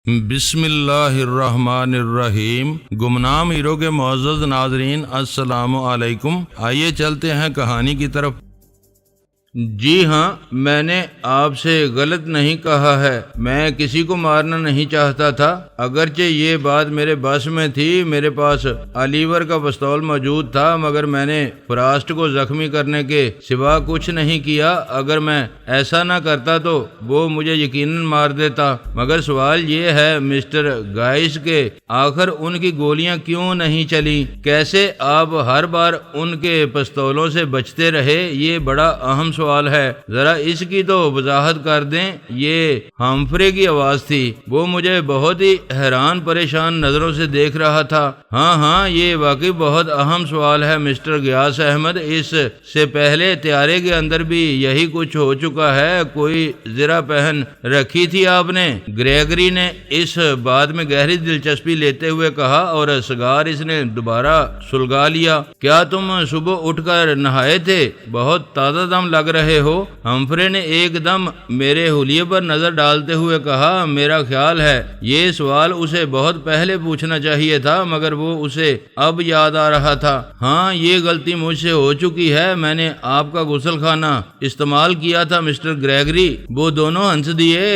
بسم اللہ الرحمن الرحیم۔ گمنام ہیرو کے معزز ناظرین، السلام علیکم۔ آئیے چلتے ہیں کہانی کی طرف۔ جی ہاں، میں نے آپ سے غلط نہیں کہا ہے، میں کسی کو مارنا نہیں چاہتا تھا، اگرچہ یہ بات میرے بس میں تھی۔ میرے پاس الیور کا پستول موجود تھا، مگر میں نے فراسٹ کو زخمی کرنے کے سوا کچھ نہیں کیا۔ اگر میں ایسا نہ کرتا تو وہ مجھے یقیناً مار دیتا۔ مگر سوال یہ ہے مسٹر گائس کہ آخر ان کی گولیاں کیوں نہیں چلی؟ کیسے آپ ہر بار ان کے پستولوں سے بچتے رہے؟ یہ بڑا اہم سوال ہے، ذرا اس کی تو وضاحت کر دیں۔ یہ ہمفرے کی آواز تھی، وہ مجھے بہت ہی حیران پریشان نظروں سے دیکھ رہا تھا۔ ہاں، یہ واقعی بہت اہم سوال ہے مسٹر غیاث احمد، اس سے پہلے طیارے کے اندر بھی یہی کچھ ہو چکا ہے۔ کوئی زرہ پہن رکھی تھی آپ نے؟ گریگری نے اس بات میں گہری دلچسپی لیتے ہوئے کہا، اور سگار اس نے دوبارہ سلگا لیا۔ کیا تم صبح اٹھ کر نہائے تھے؟ بہت تازہ دم لگ رہے ہو۔ ہمفرے نے ایک دم میرے حلیے پر نظر ڈالتے ہوئے کہا، میرا خیال ہے یہ سوال اسے بہت پہلے پوچھنا چاہیے تھا، مگر وہ اسے اب یاد آ رہا تھا۔ ہاں، یہ غلطی مجھ سے ہو چکی ہے، میں نے آپ کا غسل خانہ استعمال کیا تھا مسٹر گریگری۔ وہ دونوں ہنس دیے۔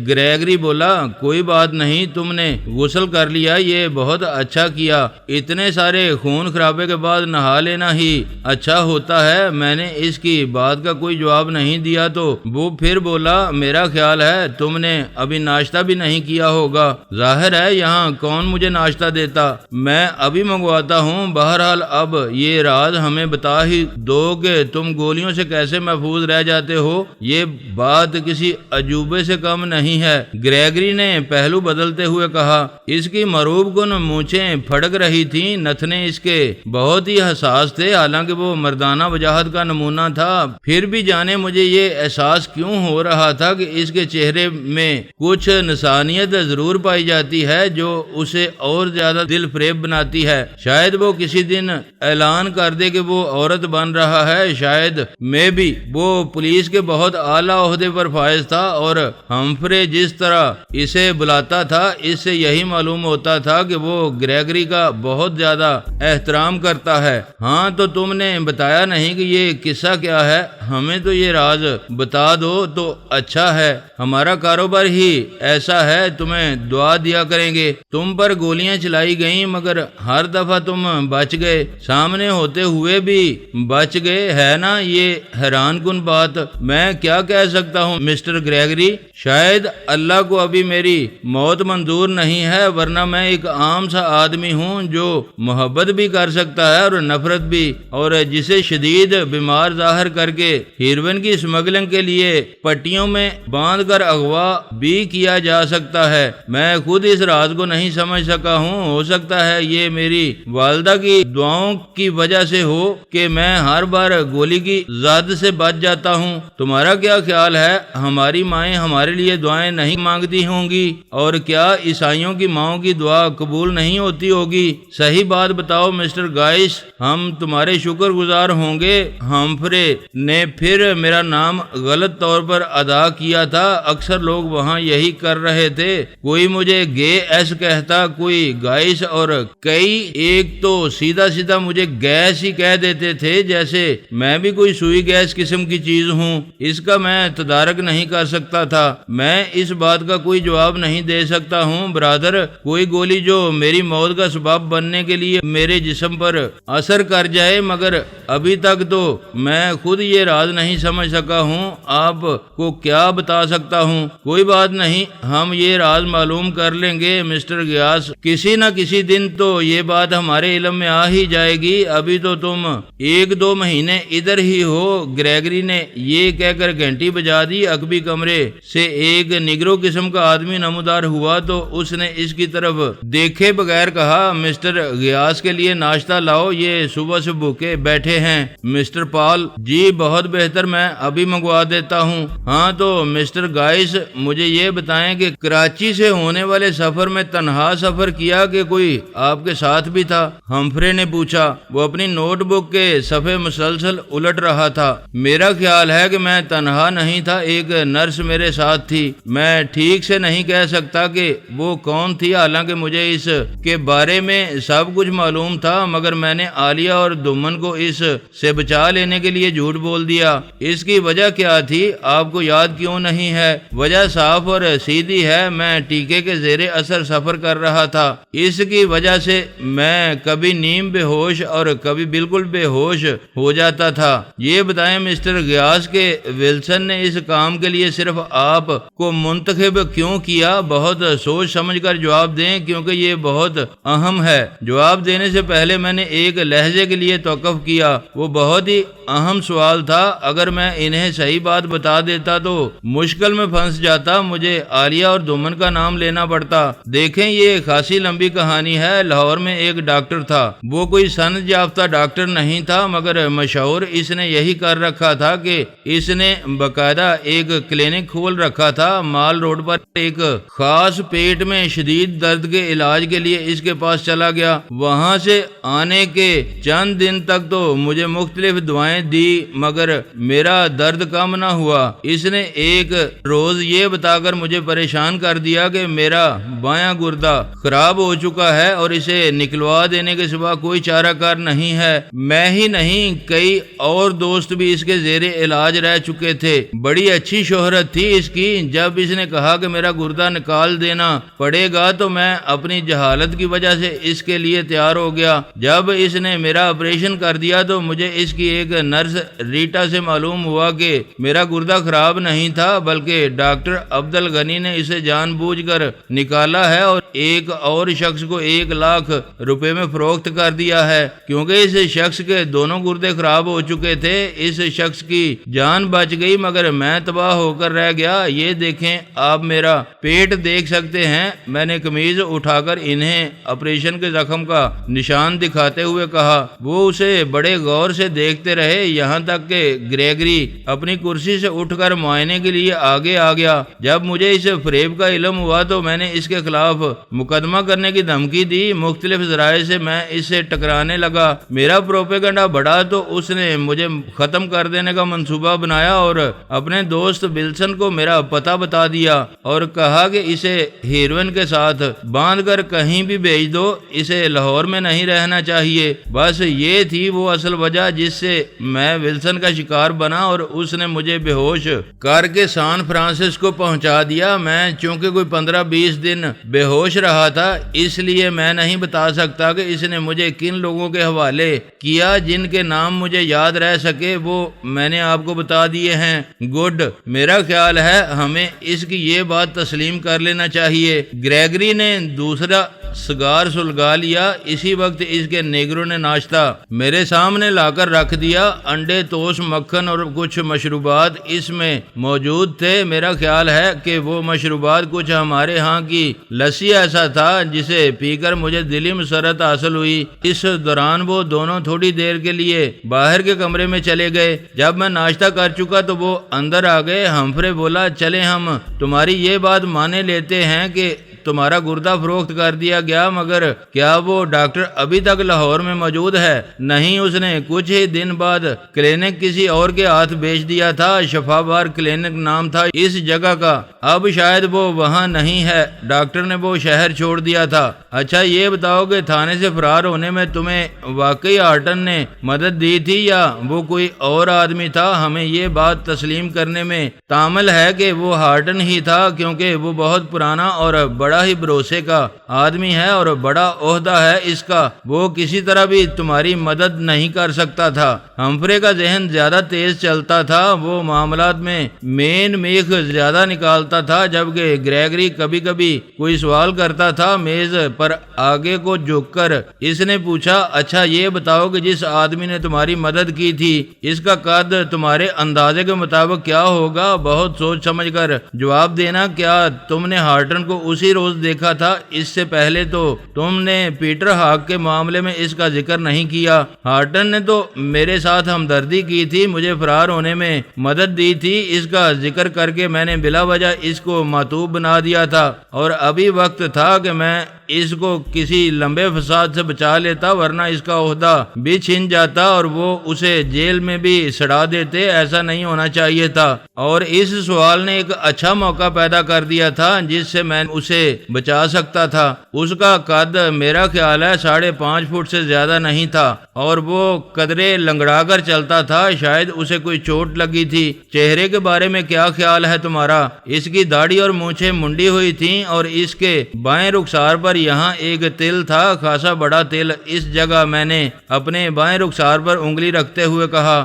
گریگری بولا، کوئی بات نہیں، تم نے غسل کر لیا، یہ بہت اچھا کیا۔ اتنے سارے خون خرابے کے بعد نہا لینا ہی اچھا ہوتا ہے۔ میں نے اس کی بات کا کوئی جواب نہیں دیا تو وہ پھر بولا، میرا خیال ہے تم نے ابھی ناشتہ بھی نہیں کیا ہوگا۔ ظاہر ہے یہاں کون مجھے ناشتہ دیتا، میں ابھی منگواتا ہوں۔ بہرحال اب یہ راز ہمیں بتا ہی دو کہ تم گولیوں سے کیسے محفوظ رہ جاتے ہو۔ یہ بات کسی عجوبے سے کم نہیں ہے۔ گریگری نے پہلو بدلتے ہوئے کہا، اس کی مروب کن مونچھیں پھڑک رہی تھیں، نتنے اس کے بہت ہی حساس تھے، حالانکہ وہ مردانہ وجاہت کا نمونہ تھا۔ پھر بھی جانے مجھے یہ احساس کیوں ہو رہا تھا کہ اس کے چہرے میں کچھ نسانیت ضرور پائی جاتی ہے جو اسے اور زیادہ دل فریب بناتی ہے۔ شاید وہ کسی دن اعلان کر دے کہ وہ عورت بن رہا ہے، شاید میں بھی وہ پولیس کے بہت اعلیٰ عہدے پر فائز تھا، اور ہمفرے جس طرح اسے بلاتا تھا اس سے یہی معلوم ہوتا تھا کہ وہ گریگری کا بہت زیادہ احترام کرتا ہے۔ ہاں، تو تم نے بتایا نہیں کہ یہ قصہ کیا ہے؟ ہمیں تو یہ راز بتا دو تو اچھا ہے، ہمارا کاروبار ہی ایسا ہے، تمہیں دعا دیا کریں گے۔ تم پر گولیاں چلائی گئیں مگر ہر دفعہ تم بچ گئے، سامنے ہوتے ہوئے بھی بچ گئے، ہے نا؟ یہ حیران کن بات۔ میں کیا کہہ سکتا ہوں مسٹر گریگری؟ شاید اللہ کو ابھی میری موت منظور نہیں ہے، ورنہ میں ایک عام سا آدمی ہوں جو محبت بھی کر سکتا ہے اور نفرت بھی، اور جسے شدید بیمار ظاہر کر کے ہیروئن کی اسمگلنگ کے لیے پٹیوں میں باندھ کر اغوا بھی کیا جا سکتا ہے۔ میں خود اس راز کو نہیں سمجھ سکا ہوں۔ ہو سکتا ہے یہ میری والدہ کی دعاؤں کی وجہ سے ہو کہ میں ہر بار گولی کی زد سے بچ جاتا ہوں۔ تمہارا کیا خیال ہے؟ ہماری مائیں ہمارے لیے دعائیں نہیں مانگتی ہوں گی، اور کیا عیسائیوں کی ماؤں کی دعا قبول نہیں ہوتی ہوگی؟ صحیح بات بتاؤ مسٹر گائس، ہم تمہارے شکر گزار ہوں گے۔ ہمفرے نے پھر میرا نام غلط طور پر ادا کیا تھا، اکثر لوگ وہاں یہی کر رہے تھے، کوئی مجھے گے ایس کہتا، کوئی گائس، اور کئی ایک تو سیدھا سیدھا مجھے گیس ہی کہہ دیتے تھے، جیسے میں بھی کوئی سوئی گیس قسم کی چیز ہوں۔ اس کا میں تدارک نہیں کر سکتا تھا۔ میں اس بات کا کوئی جواب نہیں دے سکتا ہوں برادر، کوئی گولی جو میری موت کا سبب بننے کے لیے میرے جسم پر اثر کر جائے، مگر ابھی تک تو میں خود یہ راز نہیں سمجھ سکا ہوں۔ آپ کو کیا بتا سکتا ہوں؟ کوئی بات نہیں، ہم یہ راز معلوم کر لیں گے مسٹر غیاث، کسی نہ کسی دن تو یہ بات ہمارے علم میں آ ہی جائے گی۔ ابھی تو تم 1-2 مہینے ادھر ہی ہو۔ گریگری نے یہ کہہ کر گھنٹی بجا دی۔ عقبی کمرے سے ایک نیگرو قسم کا آدمی نمودار ہوا تو اس نے اس کی طرف دیکھے بغیر کہا، مسٹر غیاث کے لیے ناشتہ لاؤ، یہ صبح سے بھوکے بیٹھے ہیں۔ مسٹر پال، جی بہت بہتر بہتر میں ابھی منگوا دیتا ہوں۔ ہاں تو مسٹر گائس، مجھے یہ بتائیں کہ کراچی سے ہونے والے سفر میں تنہا سفر کیا کہ کوئی آپ کے ساتھ بھی تھا؟ ہمفرے نے پوچھا۔ وہ اپنی نوٹ بک کے صفحے مسلسل الٹ رہا تھا۔ میرا خیال ہے کہ میں تنہا نہیں تھا، ایک نرس میرے ساتھ تھی۔ میں ٹھیک سے نہیں کہہ سکتا کہ وہ کون تھی، حالانکہ مجھے اس کے بارے میں سب کچھ معلوم تھا، مگر میں نے عالیہ اور دمن کو اس سے بچا لینے کے لیے جھوٹ بول دیا۔ اس کی وجہ کیا تھی آپ کو یاد کیوں نہیں ہے؟ وجہ صاف اور سیدھی ہے، میں ٹیکے کے زیر اثر سفر کر رہا تھا۔ اس کی وجہ سے میں کبھی نیم بے ہوش اور کبھی بالکل بے ہوش ہو جاتا تھا۔ یہ بتائیں مسٹر غیاث کہ ولسن نے اس کام کے لیے صرف آپ کو منتخب کیوں کیا؟ بہت سوچ سمجھ کر جواب دیں، کیونکہ یہ بہت اہم ہے۔ جواب دینے سے پہلے میں نے ایک لہجے کے لیے توقف کیا۔ وہ بہت ہی اہم سوال تھا۔ اگر میں انہیں صحیح بات بتا دیتا تو مشکل میں پھنس جاتا، مجھے عالیہ اور دمن کا نام لینا پڑتا۔ دیکھیں، یہ خاصی لمبی کہانی ہے۔ لاہور میں ایک ڈاکٹر تھا۔ وہ کوئی سند یافتہ ڈاکٹر نہیں تھا، مگر مشہور اس نے یہی کر رکھا تھا کہ اس نے باقاعدہ ایک کلینک کھول رکھا تھا مال روڈ پر۔ ایک خاص پیٹ میں شدید درد کے علاج کے لیے اس کے پاس چلا گیا۔ وہاں سے آنے کے چند دن تک تو مجھے مختلف دعائیں دی، مگر میرا درد کم نہ ہوا۔ اس نے ایک روز یہ بتا کر مجھے پریشان کر دیا کہ میرا بایاں گردہ خراب ہو چکا ہے اور اسے نکلوا دینے کے سوا کوئی چارہ کار نہیں ہے۔ میں ہی نہیں، کئی اور دوست بھی اس کے زیر علاج رہ چکے تھے۔ بڑی اچھی شہرت تھی اس کی۔ جب اس نے کہا کہ میرا گردہ نکال دینا پڑے گا تو میں اپنی جہالت کی وجہ سے اس کے لیے تیار ہو گیا۔ جب اس نے میرا آپریشن کر دیا تو مجھے اس کی ایک نرس ریٹا سے معلوم ہوا کہ میرا گردہ خراب نہیں تھا، بلکہ ڈاکٹر عبدالغنی نے اسے جان بوجھ کر نکالا ہے اور ایک اور شخص کو 1,00,000 روپے میں فروخت کر دیا ہے، کیونکہ اس شخص کے دونوں گردے خراب ہو چکے تھے۔ اس شخص کی جان بچ گئی، مگر میں تباہ ہو کر رہ گیا۔ یہ دیکھیں، آپ میرا پیٹ دیکھ سکتے ہیں۔ میں نے قمیض اٹھا کر انہیں آپریشن کے زخم کا نشان دکھاتے ہوئے کہا۔ وہ اسے بڑے غور سے دیکھتے رہے، یہاں تک کہ گریگری اپنی کرسی سے اٹھ کر معائنے کے لیے آگے آ گیا۔ جب مجھے اس فریب کا علم ہوا تو میں نے اس کے خلاف مقدمہ کرنے کی دھمکی دی۔ مختلف ذرائع سے میں اس سے ٹکرانے لگا۔ میرا پروپیگنڈا بڑھا تو اس نے مجھے ختم کر دینے کا منصوبہ بنایا اور اپنے دوست ولسن کو میرا پتہ بتا دیا اور کہا کہ اسے ہیروئن کے ساتھ باندھ کر کہیں بھی بھیج دو، اسے لاہور میں نہیں رہنا چاہیے۔ بس یہ تھی وہ اصل وجہ جس سے میں ولسن کا شکار بنا اور اس نے مجھے بے ہوش کر کے سان فرانسسکو پہنچا دیا۔ میں چونکہ کوئی 15-20 دن بے ہوش رہا تھا، اس لیے میں نہیں بتا سکتا کہ اس نے مجھے کن لوگوں کے حوالے کیا۔ جن کے نام مجھے یاد رہ سکے وہ میں نے آپ کو بتا دیے ہیں۔ گڈ، میرا خیال ہے ہمیں اس کی یہ بات تسلیم کر لینا چاہیے۔ گریگری نے دوسرا سگار سلگا لیا۔ اسی وقت اس کے نیگرو نے ناشتہ میرے سامنے لا کر رکھ دیا۔ انڈے، ٹوسٹ، مکھن اور کچھ مشروبات اس میں موجود تھے۔ میرا خیال ہے کہ وہ مشروبات کچھ ہمارے ہاں کی لسی ایسا تھا جسے پی کر مجھے دلی مسرت حاصل ہوئی۔ اس دوران وہ دونوں تھوڑی دیر کے لیے باہر کے کمرے میں چلے گئے۔ جب میں ناشتہ کر چکا تو وہ اندر آ گئے۔ ہمفرے بولا، چلیں ہم تمہاری یہ بات مانے لیتے ہیں کہ تمہارا گردہ فروخت کر دیا گیا، مگر کیا وہ ڈاکٹر ابھی تک لاہور میں موجود ہے؟ نہیں، اس نے کچھ ہی دن بعد کلینک کسی اور کے ہاتھ بیچ دیا تھا۔ شفا بار کلینک نام تھا اس جگہ کا۔ اب شاید وہ وہاں نہیں ہے۔ ڈاکٹر نے وہ شہر چھوڑ دیا تھا۔ اچھا یہ بتاؤ کہ تھانے سے فرار ہونے میں تمہیں واقعی ہارٹن نے مدد دی تھی یا وہ کوئی اور آدمی تھا؟ ہمیں یہ بات تسلیم کرنے میں تامل ہے کہ وہ ہارٹن ہی تھا، کیونکہ وہ بہت پرانا اور بڑا ہی بھروسے کا آدمی ہے اور بڑا عہدہ ہے اس کا۔ وہ کسی طرح بھی تمہاری مدد نہیں کر سکتا تھا۔ ہمفرے کا ذہن زیادہ تیز چلتا تھا۔ وہ معاملات میں مین میخ زیادہ نکالتا تھا، جبکہ گریگری کبھی کبھی کوئی سوال کرتا تھا۔ میز پر آگے کو جھک کر اس نے پوچھا، اچھا یہ بتاؤ کہ جس آدمی نے تمہاری مدد کی تھی اس کا قد تمہارے اندازے کے مطابق کیا ہوگا؟ بہت سوچ سمجھ کر جواب دینا۔ کیا تم نے ہارٹن کو اسی روز روز دیکھا تھا، اس سے پہلے تو تم نے پیٹر ہاگ کے معاملے میں اس کا ذکر نہیں کیا۔ ہارٹن نے تو میرے ساتھ ہمدردی کی تھی، مجھے فرار ہونے میں مدد دی تھی، اس کا ذکر کر کے میں نے بلا وجہ اس کو معتوب بنا دیا تھا، اور ابھی وقت تھا کہ میں اس کو کسی لمبے فساد سے بچا لیتا، ورنہ اس کا عہدہ بھی چھن جاتا اور وہ اسے جیل میں بھی سڑا دیتے۔ ایسا نہیں ہونا چاہیے تھا، اور اس سوال نے ایک اچھا موقع پیدا کر دیا تھا جس سے میں اسے بچا سکتا تھا۔ اس کا قد میرا خیال ہے 5.5 فٹ سے زیادہ نہیں تھا، اور وہ قدرے لنگڑا کر چلتا تھا، شاید اسے کوئی چوٹ لگی تھی۔ چہرے کے بارے میں کیا خیال ہے تمہارا؟ اس کی داڑھی اور مونچھیں منڈی ہوئی تھیں، اور اس کے بائیں رخسار پر یہاں ایک تل تھا، خاصا بڑا تل۔ اس جگہ میں نے اپنے بائیں رخسار پر انگلی رکھتے ہوئے کہا،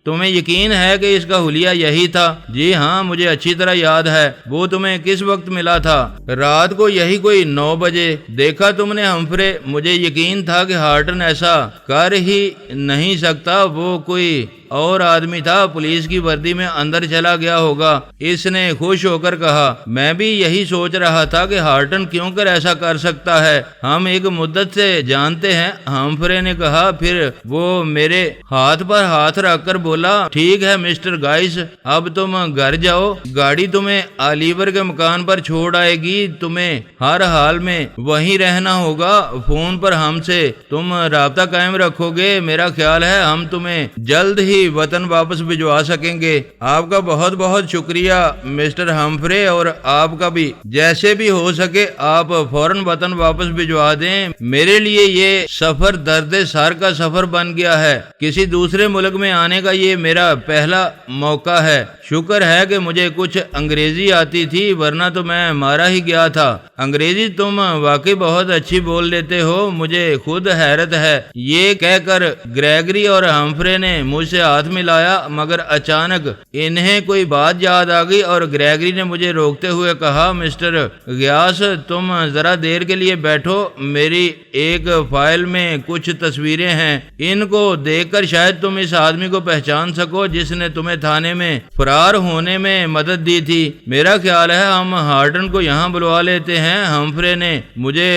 تمہیں یقین ہے کہ اس کا حلیہ یہی تھا؟ جی ہاں، مجھے اچھی طرح یاد ہے۔ وہ تمہیں کس وقت ملا تھا؟ رات کو، یہی کوئی 9 بجے۔ دیکھا تم نے ہمفرے؟ مجھے یقین تھا کہ ہارٹن ایسا کر ہی نہیں سکتا، وہ کوئی اور آدمی تھا، پولیس کی وردی میں اندر چلا گیا ہوگا۔ اس نے خوش ہو کر کہا، میں بھی یہی سوچ رہا تھا کہ ہارٹن کیوں کر ایسا کر سکتا ہے، ہم ایک مدت سے جانتے ہیں۔ ہمفرے نے کہا، پھر وہ میرے ہاتھ پر ہاتھ رکھ کر بولا، ٹھیک ہے مسٹر گائس، اب تم گھر جاؤ، گاڑی تمہیں آلیور کے مکان پر چھوڑ آئے گی، تمہیں ہر حال میں وہیں رہنا ہوگا، فون پر ہم سے تم رابطہ قائم رکھو گے، میرا خیال ہے ہم تمہیں جلد ہی وطن واپس بھجوا سکیں گے۔ آپ کا بہت بہت شکریہ مسٹر ہمفرے، اور آپ کا بھی، جیسے بھی ہو سکے آپ فوراً وطن واپس بھجوا دیں۔ میرے لیے یہ سفر درد سر کا سفر بن گیا ہے، کسی دوسرے ملک میں آنے کا یہ میرا پہلا موقع ہے۔ شکر ہے کہ مجھے کچھ انگریزی آتی تھی، ورنہ تو میں مارا ہی گیا تھا۔ انگریزی تم واقعی بہت اچھی بول لیتے ہو، مجھے خود حیرت ہے۔ یہ کہہ کر گریگری اور ہمفرے نے مجھ سے ہاتھ ملایا، مگر اچانک انہیں کوئی بات یاد آ گئی، اور گریگری نے مجھے روکتے ہوئے کہا، مسٹر غیاث، تم ذرا دیر کے لیے بیٹھو، میری ایک فائل میں کچھ تصویریں ہیں، ان کو دیکھ کر شاید تم اس آدمی کو پہچان سکو جس نے تمہیں تھانے میں فرار ہونے میں مدد دی تھی۔ میرا خیال ہے ہم ہارٹن کو یہاں بلوا لیتے ہیں۔ ہمفرے نے مجھے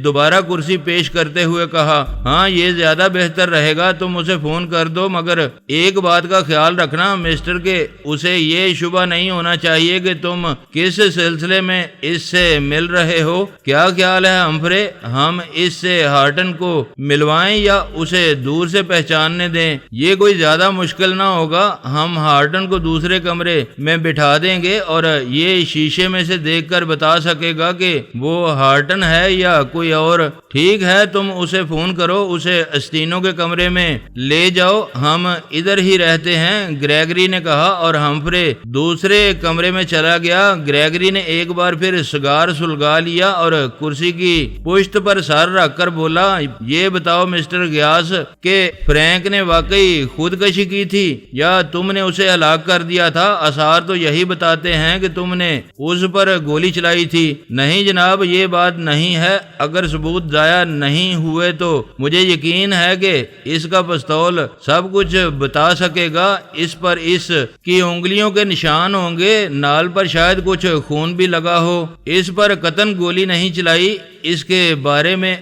دوبارہ کرسی پیش کرتے ہوئے کہا، ہاں یہ زیادہ بہتر رہے گا، تم اسے فون کر دو، مگر ایک بات کا خیال رکھنا مسٹر کہ اسے یہ شبہ نہیں ہونا چاہیے کہ تم کس سلسلے میں اس سے مل رہے ہو۔ کیا خیال ہے ہمفرے، ہم اس سے ہارٹن کو ملوائیں یا اسے دور سے پہچاننے دیں؟ یہ کوئی زیادہ مشکل نہ ہوگا، ہم ہارٹن کو دوسرے کمرے میں بٹھا دیں گے، اور یہ شیشے میں سے دیکھ کر بتا سکے گا کہ وہ ہارٹن ہے یا کوئی اور۔ ٹھیک ہے، تم اسے فون کرو، اسے استینوں کے کمرے میں لے جاؤ، ہم ادھر ہی رہتے ہیں، گریگری نے کہا، اور ہمفرے دوسرے کمرے میں چلا گیا۔ گریگری نے ایک بار پھر سگار سلگا لیا اور کرسی کی پشت پر سر رکھ کر بولا، یہ بتاؤ مسٹر غیاث کہ فرینک نے واقعی خودکشی کی تھی یا تم نے اسے ہلاک کر دیا تھا؟ آثار تو یہی بتاتے ہیں کہ تم نے اس پر گولی چلائی تھی۔ نہیں جناب، یہ بات نہیں ہے، اگر ثبوت ضائع نہیں ہوئے تو مجھے یقین ہے کہ اس کا پستول سب کچھ بتا سکے گا، اس پر اس کی انگلیوں کے نشان ہوں گے، نال پر شاید کچھ خون بھی لگا ہو، اس پر قطعاً گولی نہیں چلائی، اس کے بارے میں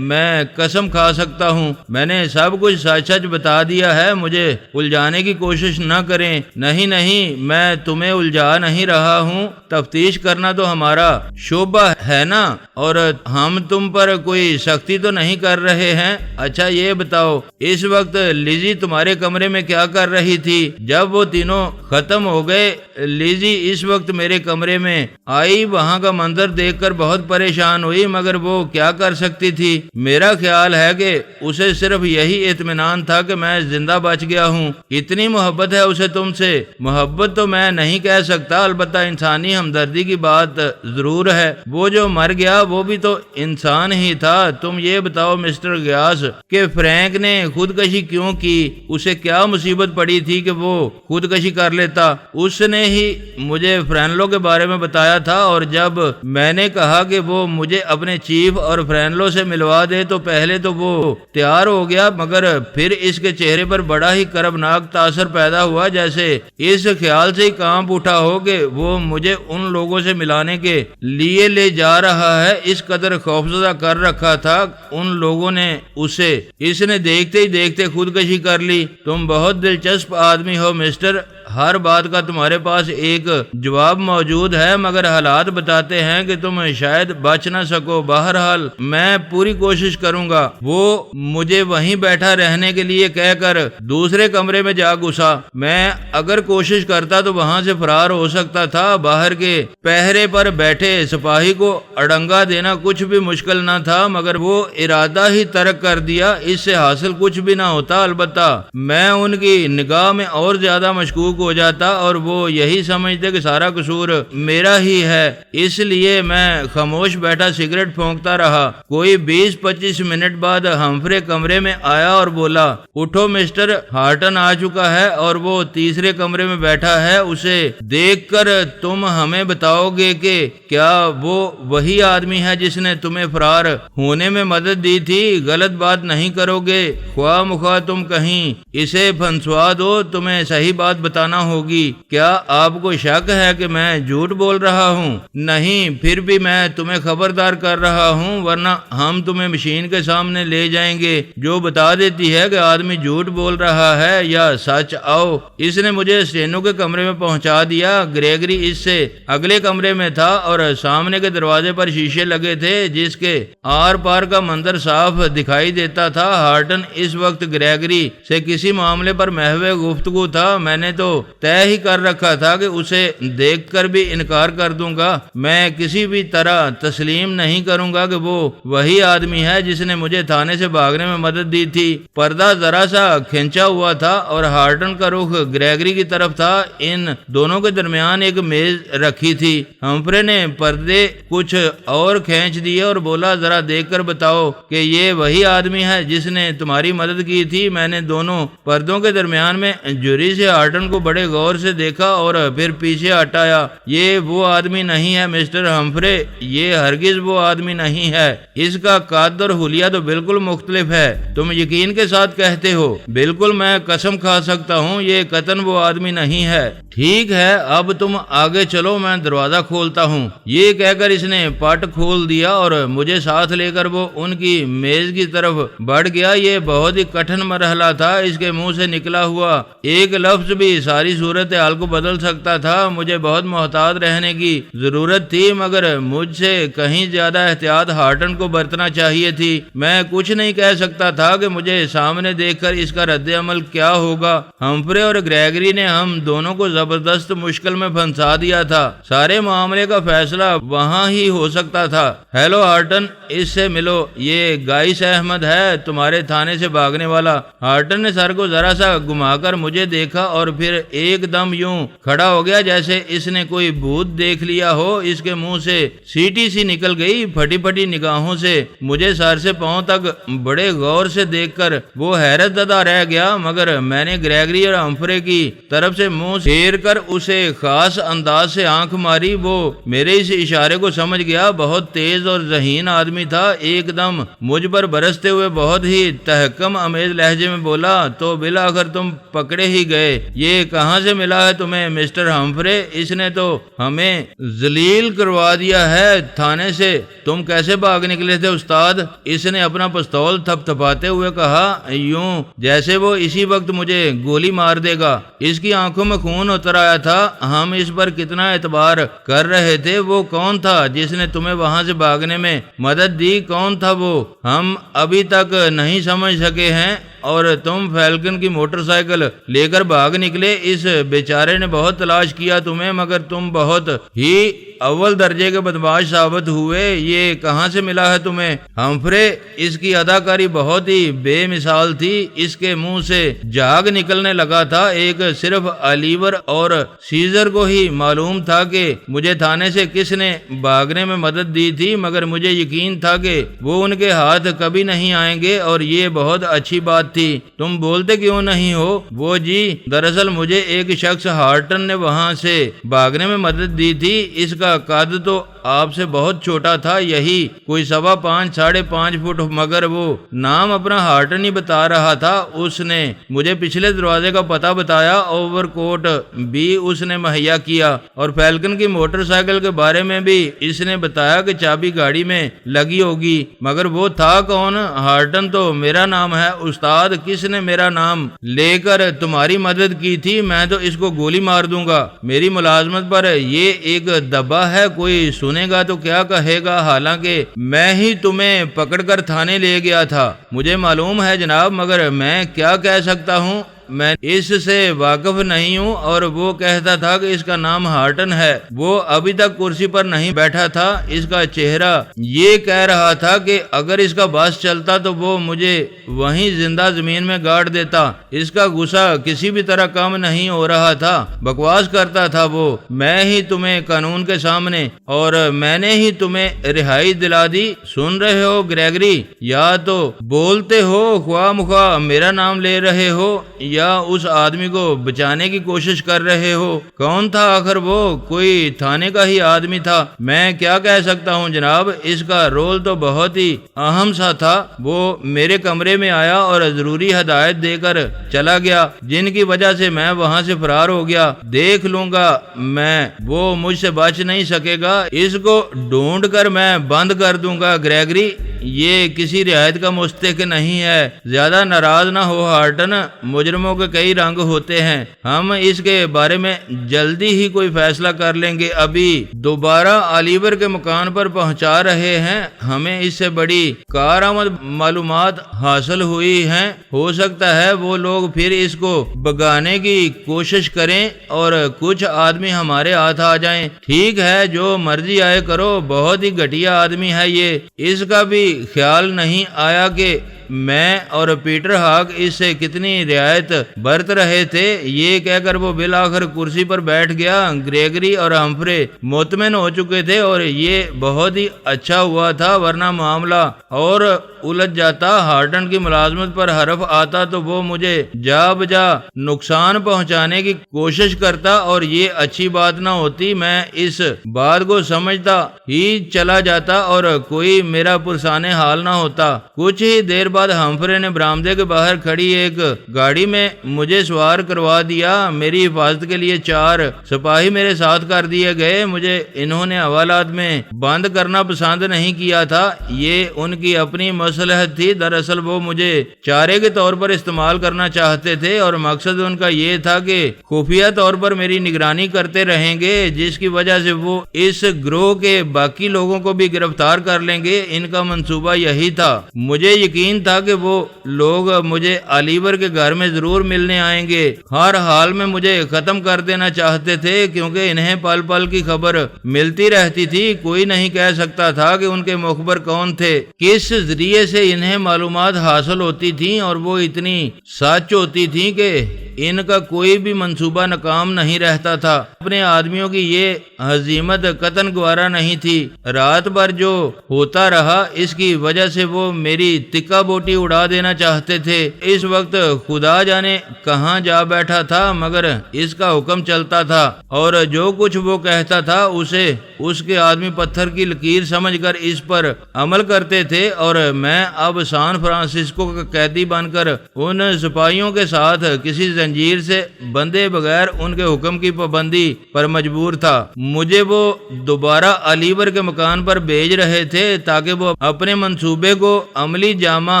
قسم کھا سکتا ہوں۔ میں نے سب کچھ سچ سچ بتا دیا ہے، مجھے الجھانے کی کوشش نہ کریں۔ نہیں، میں تمہیں الجھا نہیں رہا ہوں، تفتیش کرنا تو ہمارا شعبہ ہے نا، اور ہم تم پر کوئی سختی تو نہیں کر رہے ہیں۔ اچھا یہ بتاؤ، اس وقت لیزی تمہارے کمرے میں کیا کر رہی تھی؟ جب وہ تینوں ختم ہو گئے، لیزی اس وقت میرے کمرے میں آئی، وہاں کا منظر دیکھ کر بہت پریشان ہوئی، مگر وہ کیا کر سکتی تھی؟ میرا خیال ہے کہ اسے صرف یہی اطمینان تھا کہ میں زندہ بچ گیا ہوں۔ اتنی محبت ہے اسے تم سے۔ محبت تو میں نہیں کہہ سکتا، البتہ انسانی ہمدردی کی بات ضرور ہے۔ وہ جو مر گیا وہ بھی تو انسان ہی تھا۔ تم یہ بتاؤ مسٹر غیاث کہ فرینک نے خودکشی کیوں کی؟ اسے کیا مصیبت پڑی تھی کہ وہ خودکشی کر لیتا؟ اس نے ہی مجھے فرینلو کے بارے میں بتایا تھا، اور جب میں نے کہا کہ وہ مجھے اپنے چیف چیف اور فرینلو سے ملوا دے۔ تو پہلے تو وہ تیار ہو گیا، مگر پھر اس کے چہرے پر بڑا ہی کربناک تاثر پیدا ہوا، جیسے اس خیال سے ہی کانپ اٹھا ہو کہ وہ مجھے ان لوگوں سے ملانے کے لیے لے جا رہا ہے۔ اس قدر خوفزدہ کر رکھا تھا ان لوگوں نے اسے۔ اس نے دیکھتے ہی دیکھتے خودکشی کر لی۔ تم بہت دلچسپ آدمی ہو مسٹر، ہر بات کا تمہارے پاس ایک جواب موجود ہے، مگر حالات بتاتے ہیں کہ تم شاید بچ نہ سکو۔ بہرحال میں پوری کوشش کروں گا۔ وہ مجھے وہیں بیٹھا رہنے کے لیے کہہ کر دوسرے کمرے میں جا گھسا۔ میں اگر کوشش کرتا تو وہاں سے فرار ہو سکتا تھا۔ باہر کے پہرے پر بیٹھے سپاہی کو اڑنگا دینا کچھ بھی مشکل نہ تھا، مگر وہ ارادہ ہی ترک کر دیا۔ اس سے حاصل کچھ بھی نہ ہوتا، البتہ میں ان کی نگاہ میں اور زیادہ مشکوک ہو جاتا اور وہ یہی سمجھتے کہ سارا قصور میرا ہی ہے۔ اس لیے میں خاموش بیٹھا سگریٹ پھونکتا رہا۔ کوئی 20-25 منٹ بعد ہمفرے کمرے میں آیا اور بولا، اٹھو مسٹر ہارٹن آ چکا ہے اور وہ تیسرے کمرے میں بیٹھا ہے۔ اسے دیکھ کر تم ہمیں بتاؤ گے کہ کیا وہ وہی آدمی ہے جس نے تمہیں فرار ہونے میں مدد دی تھی؟ غلط بات نہیں کرو گے، خواہ مخواہ تم کہیں اسے پھنسوا دو، تمہیں صحیح بات بتانا ہوگی۔ کیا آپ کو شک ہے کہ میں جھوٹ بول رہا ہوں؟ نہیں، پھر بھی میں تمہیں خبردار کر رہا ہوں، ورنہ ہم تمہیں مشین کے سامنے لے جائیں گے جو بتا دیتی ہے کہ آدمی جھوٹ بول رہا ہے یا سچ۔ آؤ۔ اس نے مجھے سٹینو کے کمرے میں پہنچا دیا۔ گریگری اس سے اگلے کمرے میں تھا اور سامنے کے دروازے پر شیشے لگے تھے جس کے آر پار کا منظر صاف دکھائی دیتا تھا۔ ہارٹن اس وقت گریگری سے کسی معاملے پر محو گفتگو تھا۔ میں نے تو طے ہی کر رکھا تھا کہ اسے دیکھ کر بھی انکار کر دوں گا۔ میں کسی بھی طرح تسلیم نہیں کروں گا کہ وہ وہی آدمی ہے جس نے مجھے تھانے سے بھاگنے میں مدد دی تھی۔ پردہ ذرا سا کھینچا ہوا تھا اور ہارٹن کا رخ گریگری کی طرف تھا۔ ان دونوں کے درمیان ایک میز رکھی تھی۔ ہمفرے نے پردے کچھ اور کھینچ دیے اور بولا، ذرا دیکھ کر بتاؤ کہ یہ وہی آدمی ہے جس نے تمہاری مدد کی تھی۔ میں نے دونوں پردوں کے درمیان میں جوری سے ہارٹن کو بڑے غور سے دیکھا اور پھر پیچھے ہٹایا۔ یہ وہ آدمی نہیں ہے مسٹر ہمفرے، یہ ہرگز وہ آدمی نہیں ہے۔ اس کا قد اور حلیہ تو بالکل مختلف ہے۔ تم یقین کے ساتھ کہتے ہو؟ بالکل، میں قسم کھا سکتا ہوں یہ قطعاً وہ آدمی نہیں ہے۔ ٹھیک ہے، اب تم آگے چلو، میں دروازہ کھولتا ہوں۔ یہ کہہ کر اس نے پٹ کھول دیا اور مجھے ساتھ لے کر وہ ان کی میز کی طرف بڑھ گیا۔ یہ بہت ہی کٹھن مرحلہ تھا۔ اس کے منہ سے نکلا ہوا ایک لفظ بھی ساری صورتحال کو بدل سکتا تھا۔ مجھے بہت محتاط رہنے کی ضرورت تھی، مگر مجھ سے کہیں زیادہ احتیاط ہارٹن کو برتنا چاہیے تھی۔ میں کچھ نہیں کہہ سکتا تھا کہ مجھے سامنے دیکھ کر اس کا رد عمل کیا ہوگا۔ ہمفرے اور گریگری نے ہم دونوں کو زبردست مشکل میں پھنسا دیا تھا۔ سارے معاملے کا فیصلہ وہاں ہی ہو سکتا تھا۔ ہیلو ہارٹن، اس سے ملو، یہ گائس احمد ہے، تمہارے تھانے سے بھاگنے والا۔ ہارٹن نے سر کو ذرا سا گھما کر مجھے دیکھا اور پھر ایک دم یوں کھڑا ہو گیا جیسے اس نے کوئی بھوت دیکھ لیا ہو۔ اس کے منہ سے سیٹی سی نکل گئی۔ پھٹی پھٹی نگاہوں سے مجھے سر سے پاؤں تک بڑے غور سے دیکھ کر وہ حیرت زدہ رہ گیا، مگر میں نے گریگری اور ہمفرے کی طرف سے منہ پھیر کر اسے خاص انداز سے آنکھ ماری۔ وہ میرے اس اشارے کو سمجھ گیا۔ بہت تیز اور ذہین آدمی تھا۔ ایک دم مجھ پر برستے ہوئے بہت ہی تحکم امیز لہجے میں بولا، تو بالآخر تم پکڑے ہی گئے۔ یہ کہاں سے ملا ہے تمہیں مسٹر ہمفرے؟ اس نے تو ہمیں ذلیل کروا دیا ہے تھانے سے۔ تم کیسے بھاگ نکلے تھے استاد؟ اس نے اپنا پستول تھپ تھپاتے ہوئے کہا، یوں جیسے وہ اسی وقت مجھے گولی مار دے گا۔ اس کی آنکھوں میں خون اتر آیا تھا۔ ہم اس پر کتنا اعتبار کر رہے تھے۔ وہ کون تھا جس نے تمہیں وہاں سے بھاگنے میں مدد دی؟ کون تھا وہ؟ ہم ابھی تک نہیں سمجھ سکے ہیں۔ اور تم فیلکن کی موٹر سائیکل لے کر بھاگ نکلے۔ اس بیچارے نے بہت تلاش کیا تمہیں، مگر تم بہت ہی اول درجے کے بدمعاش ثابت ہوئے۔ یہ کہاں سے ملا ہے تمہیں؟ ہمفرے، اس کی اداکاری بہت ہی بے مثال تھی۔ اس کے منہ سے جھاگ نکلنے لگا تھا۔ ایک صرف الیور اور سیزر کو ہی معلوم تھا کہ مجھے تھانے سے کس نے بھاگنے میں مدد دی تھی، مگر مجھے یقین تھا کہ وہ ان کے ہاتھ کبھی نہیں آئیں گے، اور یہ بہت اچھی بات بات تھی، تم بولتے کیوں نہیں ہو؟ وہ جی دراصل مجھے ایک شخص ہارٹن نے وہاں سے بھاگنے میں مدد دی تھی، اس کا قد تو آپ سے بہت چھوٹا تھا، یہی کوئی 5.25 ساڑھے 5 فٹ، مگر وہ نام اپنا ہارٹن ہی بتا رہا تھا۔ اس نے مجھے پچھلے دروازے کا پتہ بتایا، اوور کوٹ بھی اس نے مہیا کیا، اور فیلکن کی موٹر سائیکل کے بارے میں بھی اس نے بتایا کہ چابی گاڑی میں لگی ہوگی، مگر وہ تھا کون؟ ہارٹن تو میرا نام ہے۔ استاد، کس نے میرا نام لے کر تمہاری مدد کی تھی؟ میں تو اس کو گولی مار دوں گا، میری ملازمت پر یہ ایک دبا ہے، کوئی سنے گا تو کیا کہے گا، حالانکہ میں ہی تمہیں پکڑ کر تھانے لے گیا تھا۔ مجھے معلوم ہے جناب، مگر میں کیا کہہ سکتا ہوں، میں اس سے واقف نہیں ہوں۔ اور وہ کہتا تھا کہ اس کا نام ہارٹن ہے، وہ ابھی تک کرسی پر نہیں بیٹھا تھا، اس کا چہرہ یہ کہہ رہا تھا کہ اگر اس کا بس چلتا تو وہ مجھے وہیں زندہ زمین میں گاڑ دیتا۔ اس کا غصہ کسی بھی طرح کم نہیں ہو رہا تھا، بکواس کرتا تھا وہ، میں ہی تمہیں قانون کے سامنے، اور میں نے ہی تمہیں رہائی دلا دی۔ سن رہے ہو گریگری، یا تو بولتے ہو خواہ مخواہ میرا نام لے رہے ہو، یا اس آدمی کو بچانے کی کوشش کر رہے ہو۔ کون تھا آخر وہ؟ کوئی تھانے کا ہی آدمی تھا۔ میں کیا کہہ سکتا ہوں جناب، اس کا رول تو بہت ہی اہم سا تھا۔ وہ میرے کمرے میں آیا اور ضروری ہدایت دے کر چلا گیا، جن کی وجہ سے میں وہاں سے فرار ہو گیا۔ دیکھ لوں گا میں، وہ مجھ سے بچ نہیں سکے گا، اس کو ڈھونڈ کر میں بند کر دوں گا۔ گریگری، یہ کسی رعایت کا مستحق نہیں ہے، زیادہ ناراض نہ ہو ہارٹن، مجرموں کے کئی رنگ ہوتے ہیں، ہم اس کے بارے میں جلدی ہی کوئی فیصلہ کر لیں گے۔ ابھی دوبارہ آلیور کے مکان پر پہنچا رہے ہیں، ہمیں اس سے بڑی کارآمد معلومات حاصل ہوئی ہیں، ہو سکتا ہے وہ لوگ پھر اس کو بگانے کی کوشش کریں اور کچھ آدمی ہمارے ہاتھ آ جائیں۔ ٹھیک ہے، جو مرضی آئے کرو، بہت ہی گھٹیا آدمی ہے یہ، اس کا بھی خیال نہیں آیا کہ میں اور پیٹر ہاک اس سے کتنی رعایت برت رہے تھے۔ یہ کہہ کر وہ بالآخر کرسی پر بیٹھ گیا۔ گریگری اور ہمفرے مطمئن ہو چکے تھے، اور یہ بہت ہی اچھا ہوا تھا، ورنہ معاملہ اور الجھ جاتا۔ ہارٹن کی ملازمت پر حرف آتا تو وہ مجھے جا بجا نقصان پہنچانے کی کوشش کرتا، اور یہ اچھی بات نہ ہوتی۔ میں اس بات کو سمجھتا ہی چلا جاتا اور کوئی میرا پرسان حال نہ ہوتا۔ کچھ ہی دیر بعد ہمفرے نے برآمدے کے باہر کھڑی ایک گاڑی میں مجھے سوار کروا دیا۔ میری حفاظت کے لیے 4 سپاہی میرے ساتھ کر دیے گئے۔ مجھے انہوں نے حوالات میں بند کرنا پسند نہیں کیا تھا، یہ ان کی اپنی مصلحت تھی۔ دراصل وہ مجھے چارے کے طور پر استعمال کرنا چاہتے تھے، اور مقصد ان کا یہ تھا کہ خفیہ طور پر میری نگرانی کرتے رہیں گے، جس کی وجہ سے وہ اس گروہ کے باقی لوگوں کو بھی گرفتار کر لیں گے۔ ان کا منصوبہ یہی تھا۔ مجھے یقین تھا کہ وہ لوگ مجھے آلیور کے گھر میں ضرور ملنے آئیں گے۔ ہر حال میں مجھے ختم کر دینا چاہتے تھے، کیونکہ انہیں پل پل کی خبر ملتی رہتی تھی۔ کوئی نہیں کہہ سکتا تھا کہ ان کے مخبر کون تھے، کس ذریعے سے انہیں معلومات حاصل ہوتی تھیں، اور وہ اتنی سچ ہوتی تھیں کہ ان کا کوئی بھی منصوبہ ناکام نہیں رہتا تھا۔ اپنے آدمیوں کی یہ ہزیمت قطعاً گوارا نہیں تھی۔ رات بھر جو ہوتا رہا، اس کی وجہ سے وہ میری تکہ بوٹی اڑا دینا چاہتے تھے۔ اس وقت خدا جانے کہاں جا بیٹھا تھا، مگر اس کا حکم چلتا تھا، اور جو کچھ وہ کہتا تھا اسے اس کے آدمی پتھر کی لکیر سمجھ کر اس پر عمل کرتے تھے۔ اور میں اب سان فرانسسکو کا قیدی بن کر ان سپاہیوں کے ساتھ کسی زنجیر سے بندھے بغیر ان کے حکم کی پابندی پر مجبور تھا۔ مجھے وہ دوبارہ آلیور کے مکان پر بھیج رہے تھے تاکہ وہ اپنے منصوبے کو عملی جامہ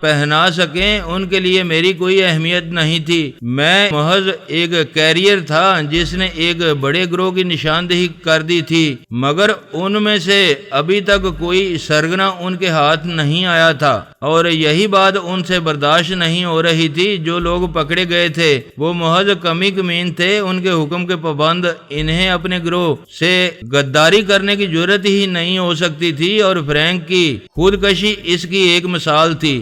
پہنا سکیں۔ ان کے لیے میری کوئی اہمیت نہیں تھی، میں محض ایک کیریئر تھا جس نے ایک بڑے گروہ کی نشاندہی کر دی تھی، مگر ان میں سے ابھی تک کوئی سرگنا ان کے ہاتھ نہیں آیا تھا، اور یہی بات ان سے برداشت نہیں ہو رہی تھی۔ جو لوگ پکڑے گئے تھے وہ محض کمی کمین تھے، ان کے حکم کے پابند انہیں اپنے گروہ سے غداری کرنے کی جرت ہی نہیں ہو سکتی تھی، اور فرینک کی خودکشی اس کی ایک مثال تھی۔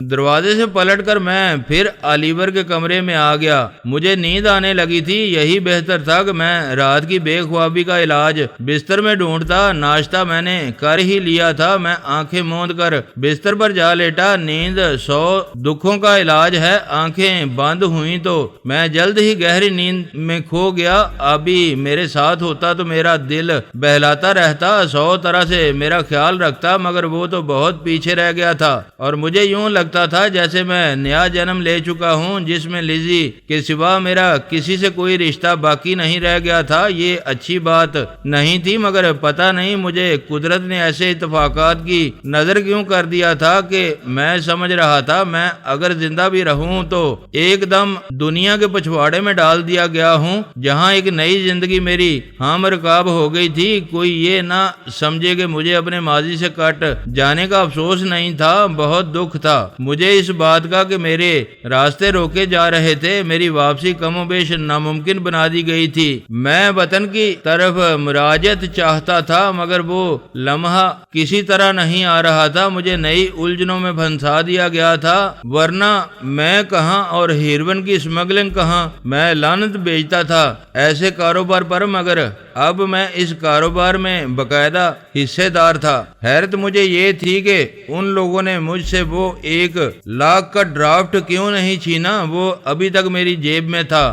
دروازے سے پلٹ کر میں پھر علیور کے کمرے میں آ گیا۔ مجھے نیند آنے لگی تھی، یہی بہتر تھا کہ میں رات کی بے خوابی کا علاج بستر میں ڈھونڈتا۔ ناشتہ میں نے کر ہی لیا تھا۔ میں آنکھیں موند کر بستر پر جا لیٹا۔ نیند 100 دکھوں کا علاج ہے۔ آنکھیں بند ہوئیں تو میں جلد ہی گہری نیند میں کھو گیا۔ ابھی میرے ساتھ ہوتا تو میرا دل بہلاتا رہتا، 100 طرح سے میرا خیال رکھتا، مگر وہ تو بہت پیچھے رہ گیا تھا اور مجھے یوں لگتا تھا جیسے میں نیا جنم لے چکا ہوں، جس میں لیزی کے سوا میرا کسی سے کوئی رشتہ باقی نہیں رہ گیا تھا۔ یہ اچھی بات نہیں تھی، مگر پتہ نہیں مجھے قدرت نے ایسے اتفاقات کی نظر کیوں کر دیا تھا کہ میں سمجھ رہا تھا میں اگر زندہ بھی رہوں تو ایک دم دنیا کے پچھواڑے میں ڈال دیا گیا ہوں، جہاں ایک نئی زندگی میری ہم رکاب ہو گئی تھی۔ کوئی یہ نہ سمجھے کہ مجھے اپنے ماضی سے کٹ جانے کا افسوس نہیں تھا، بہت دکھ تھا مجھے اس بات کا کہ میرے راستے روکے جا رہے تھے، میری واپسی کم و بیش ناممکن بنا دی گئی تھی۔ میں وطن کی طرف مراجعت چاہتا تھا، مگر وہ لمحہ کسی طرح نہیں آ رہا تھا، مجھے نئی الجھنوں میں پھنسا دیا گیا تھا۔ ورنہ میں کہاں اور ہیروئن کی اسمگلنگ کہاں، میں لعنت بیچتا تھا ایسے کاروبار پر، مگر اب میں اس کاروبار میں باقاعدہ حصے دار تھا۔ حیرت مجھے یہ تھی کہ ان لوگوں نے مجھ سے وہ 1,00,000 کا ڈرافٹ کیوں نہیں چھینا، وہ ابھی تک میری جیب میں تھا۔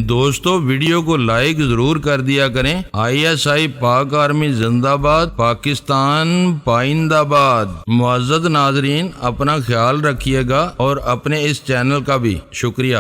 دوستو ویڈیو کو لائک ضرور کر دیا کریں۔ ISI پاک آرمی زندہ باد، پاکستان پائندہ باد۔ معزز ناظرین، اپنا خیال رکھیے گا اور اپنے اس چینل کا بھی شکریہ۔